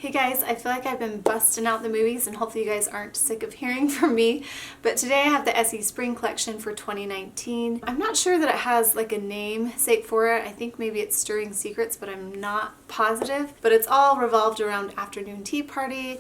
Hey guys, I feel like I've been busting out the movies and hopefully you guys aren't sick of hearing from me, but today I have the Essie Spring collection for 2019. I'm not sure that it has like a name sake for it. I think maybe it's Stirring Secrets, but I'm not positive. But it's all revolved around afternoon tea party.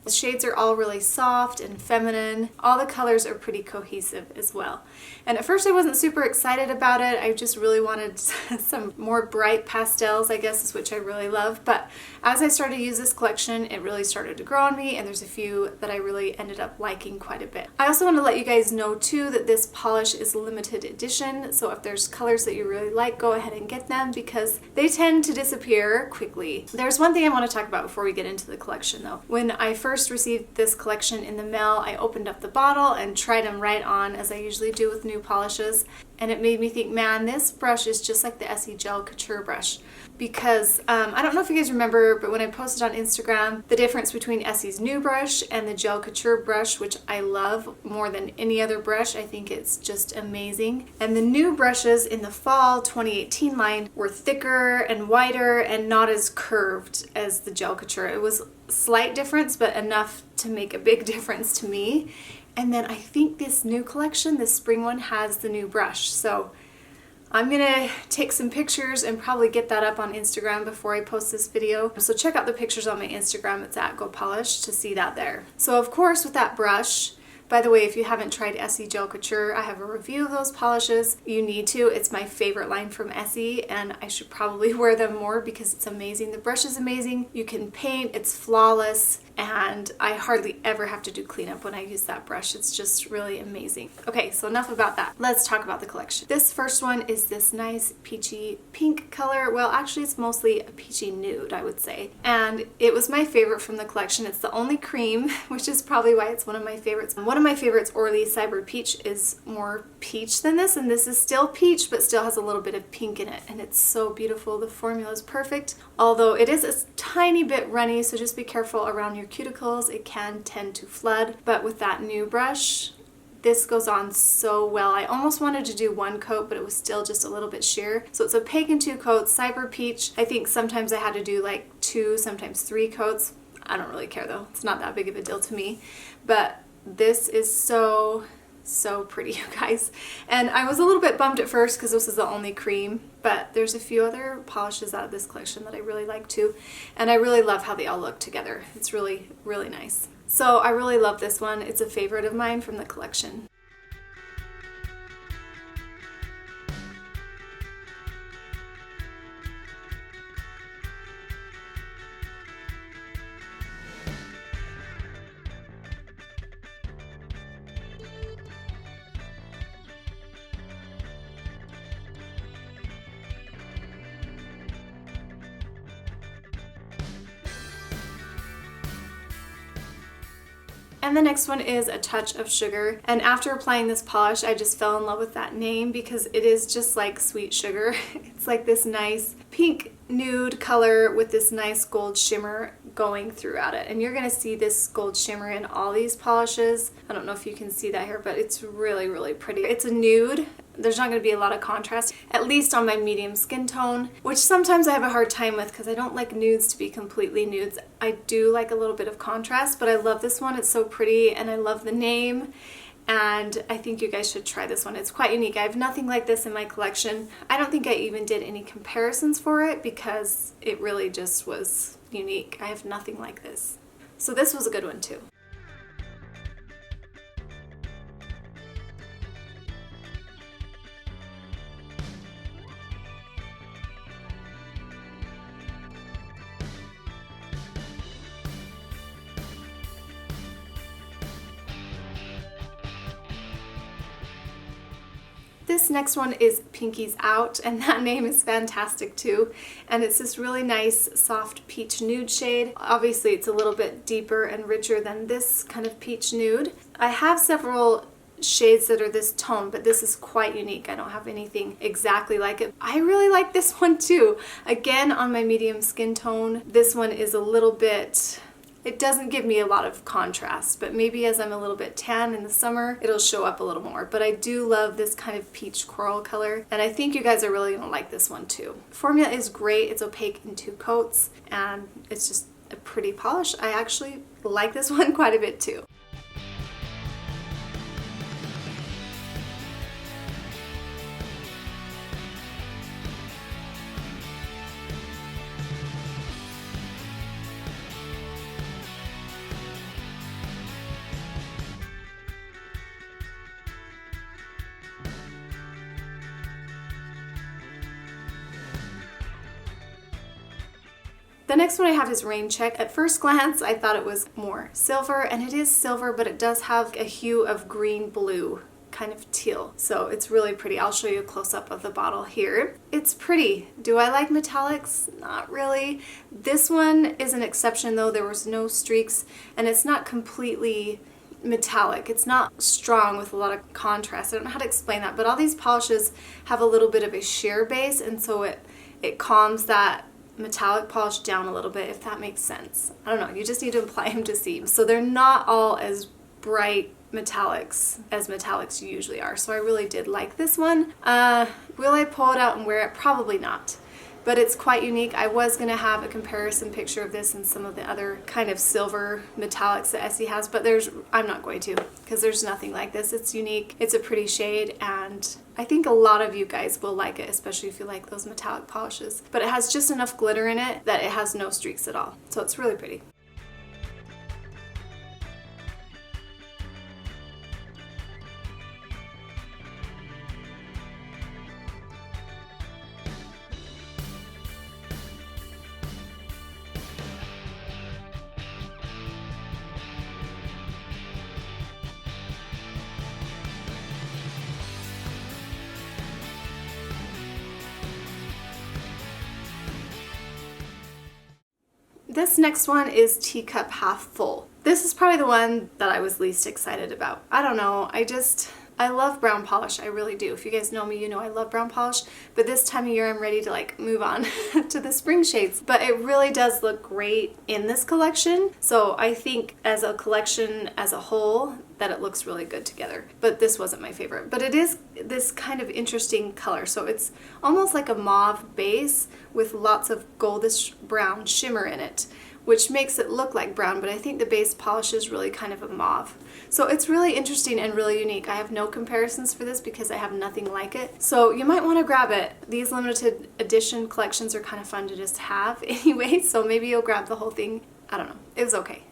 The shades are all really soft and feminine. All the colors are pretty cohesive as well. And at first I wasn't super excited about it. I just really wanted some more bright pastels, I guess, is which I really love. But as I started to use this collection, it really started to grow on me, and there's a few that I really ended up liking quite a bit. I also want to let you guys know too that this polish is limited edition, so if there's colors that you really like, go ahead and get them because they tend to disappear quickly. There's one thing I want to talk about before we get into the collection though. When I first received this collection in the mail, I opened up the bottle and tried them right on as I usually do with new polishes, and it made me think, man, this brush is just like the Essie Gel Couture brush. Because I don't know if you guys remember, but when I posted on Instagram the difference between Essie's new brush and the Gel Couture brush, which I love more than any other brush, I think it's just amazing. And the new brushes in the fall 2018 line were thicker and wider and not as curved as the Gel Couture. It was a slight difference, but enough to make a big difference to me. And then I think this new collection, this spring one, has the new brush. So I'm gonna take some pictures and probably get that up on Instagram before I post this video. So check out the pictures on my Instagram, it's at GoPolish, to see that there. So of course with that brush, by the way, if you haven't tried Essie Gel Couture, I have a review of those polishes. You need to. It's my favorite line from Essie, and I should probably wear them more because it's amazing. The brush is amazing. You can paint, it's flawless, and I hardly ever have to do cleanup when I use that brush. It's just really amazing. Okay, so enough about that. Let's talk about the collection. This first one is this nice peachy pink color. Well, actually it's mostly a peachy nude, I would say. And it was my favorite from the collection. It's the only cream, which is probably why it's one of my favorites. One of my favorites, Orly Cyber Peach, is more peach than this, and this is still peach, but still has a little bit of pink in it, and it's so beautiful. The formula is perfect, although it is a tiny bit runny, so just be careful around your cuticles. It can tend to flood, but with that new brush, this goes on so well. I almost wanted to do one coat, but it was still just a little bit sheer. So it's opaque in 2 coats, Cyber Peach. I think sometimes I had to do like 2, sometimes 3 coats. I don't really care though. It's not that big of a deal to me, but this is so pretty, you guys. And I was a little bit bummed at first because this is the only cream, but there's a few other polishes out of this collection that I really like too, and I really love how they all look together. It's really, really nice. So I really love this one. It's a favorite of mine from the collection. And the next one is A Touch of Sugar. And after applying this polish, I just fell in love with that name because it is just like sweet sugar. It's like this nice pink nude color with this nice gold shimmer going throughout it. And you're gonna see this gold shimmer in all these polishes. I don't know if you can see that here, but it's really, really pretty. It's a nude. There's not going to be a lot of contrast, at least on my medium skin tone, which sometimes I have a hard time with because I don't like nudes to be completely nudes. I do like a little bit of contrast, but I love this one. It's so pretty, and I love the name, and I think you guys should try this one. It's quite unique. I have nothing like this in my collection. I don't think I even did any comparisons for it because it really just was unique. I have nothing like this. So this was a good one too. This next one is Pinky's Out, and that name is fantastic too. And it's this really nice soft peach nude shade. Obviously it's a little bit deeper and richer than this kind of peach nude. I have several shades that are this tone, but this is quite unique. I don't have anything exactly like it. I really like this one too. Again, on my medium skin tone, this one is a little bit It doesn't give me a lot of contrast, but maybe as I'm a little bit tan in the summer, it'll show up a little more. But I do love this kind of peach coral color, and I think you guys are really gonna like this one too. Formula is great. It's opaque in 2 coats, and it's just a pretty polish, I actually like this one quite a bit too. The next one I have is Rain Check. At first glance, I thought it was more silver, and it is silver, but it does have a hue of green blue, kind of teal. So it's really pretty. I'll show you a close-up of the bottle here. It's pretty. Do I like metallics? Not really. This one is an exception though. There was no streaks, and it's not completely metallic. It's not strong with a lot of contrast. I don't know how to explain that, but all these polishes have a little bit of a sheer base, and so it calms that metallic polish down a little bit, if that makes sense. I don't know, you just need to apply them to see. So they're not all as bright metallics as metallics usually are. So I really did like this one. Will I pull it out and wear it? Probably not. But it's quite unique. I was going to have a comparison picture of this and some of the other kind of silver metallics that Essie has, but I'm not going to, because there's nothing like this. It's unique, it's a pretty shade, and I think a lot of you guys will like it, especially if you like those metallic polishes. But it has just enough glitter in it that it has no streaks at all. So it's really pretty. This next one is Teacup Half Full. This is probably the one that I was least excited about. I don't know, I love brown polish, I really do. If you guys know me, you know I love brown polish, but this time of year I'm ready to like move on to the spring shades. But it really does look great in this collection, so I think as a collection as a whole that it looks really good together. But this wasn't my favorite. But it is this kind of interesting color, so it's almost like a mauve base with lots of goldish brown shimmer in it, which makes it look like brown, but I think the base polish is really kind of a mauve. So it's really interesting and really unique. I have no comparisons for this because I have nothing like it. So you might want to grab it. These limited edition collections are kind of fun to just have anyway, so maybe you'll grab the whole thing. I don't know. It was okay.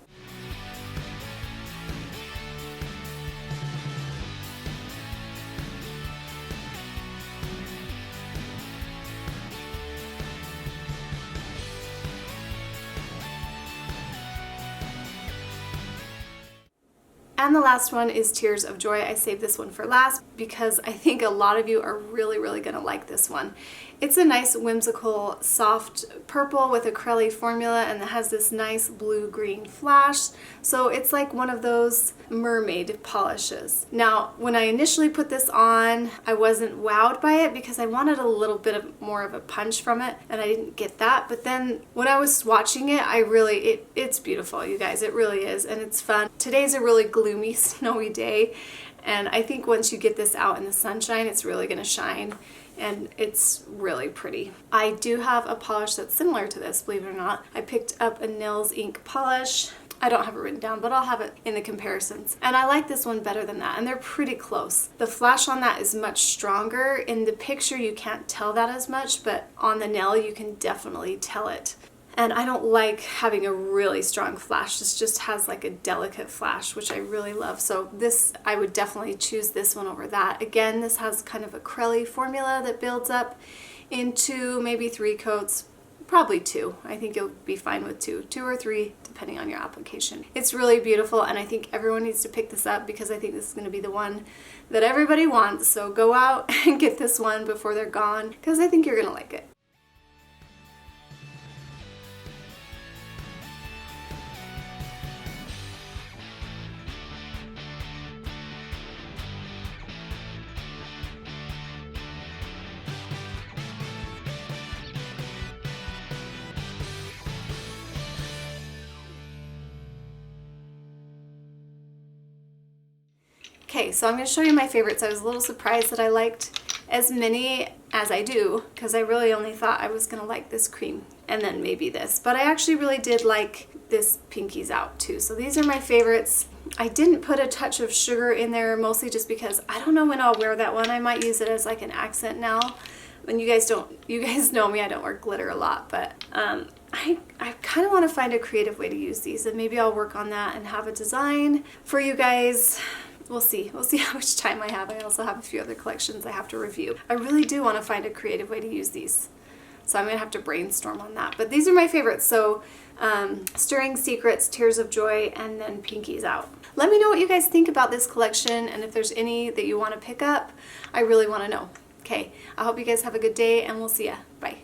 And the last one is Tears of Joy. I saved this one for last because I think a lot of you are really, really gonna like this one. It's a nice whimsical soft purple with a acrylic formula, and it has this nice blue-green flash. So it's like one of those mermaid polishes. Now, when I initially put this on, I wasn't wowed by it because I wanted a little bit of more of a punch from it, and I didn't get that. But then when I was swatching it, it's beautiful, you guys. It really is, and it's fun. Today's a really gloomy, snowy day, and I think once you get this out in the sunshine, it's really gonna shine. And it's really pretty. I do have a polish that's similar to this, believe it or not. I picked up a Nils ink polish. I don't have it written down, but I'll have it in the comparisons. And I like this one better than that, and they're pretty close. The flash on that is much stronger. In the picture, you can't tell that as much, but on the nail, you can definitely tell it. And I don't like having a really strong flash. This just has like a delicate flash, which I really love. So this, I would definitely choose this one over that. Again, this has kind of a acrylic formula that builds up into maybe 3 coats, probably 2. I think you'll be fine with 2 or 3, depending on your application. It's really beautiful, and I think everyone needs to pick this up because I think this is going to be the one that everybody wants. So go out and get this one before they're gone because I think you're going to like it. Okay, so I'm going to show you my favorites. I was a little surprised that I liked as many as I do, because I really only thought I was going to like this cream and then maybe this. But I actually really did like this Pinkies Out too. So these are my favorites. I didn't put a touch of sugar in there, mostly just because I don't know when I'll wear that one. I might use it as like an accent now. When you guys know me, I don't wear glitter a lot, but I kind of want to find a creative way to use these, and maybe I'll work on that and have a design for you guys. We'll see how much time I have. I also have a few other collections I have to review. I really do want to find a creative way to use these. So I'm going to have to brainstorm on that. But these are my favorites. So Stirring Secrets, Tears of Joy, and then Pinkies Out. Let me know what you guys think about this collection, and if there's any that you want to pick up, I really want to know. Okay, I hope you guys have a good day, and we'll see ya. Bye.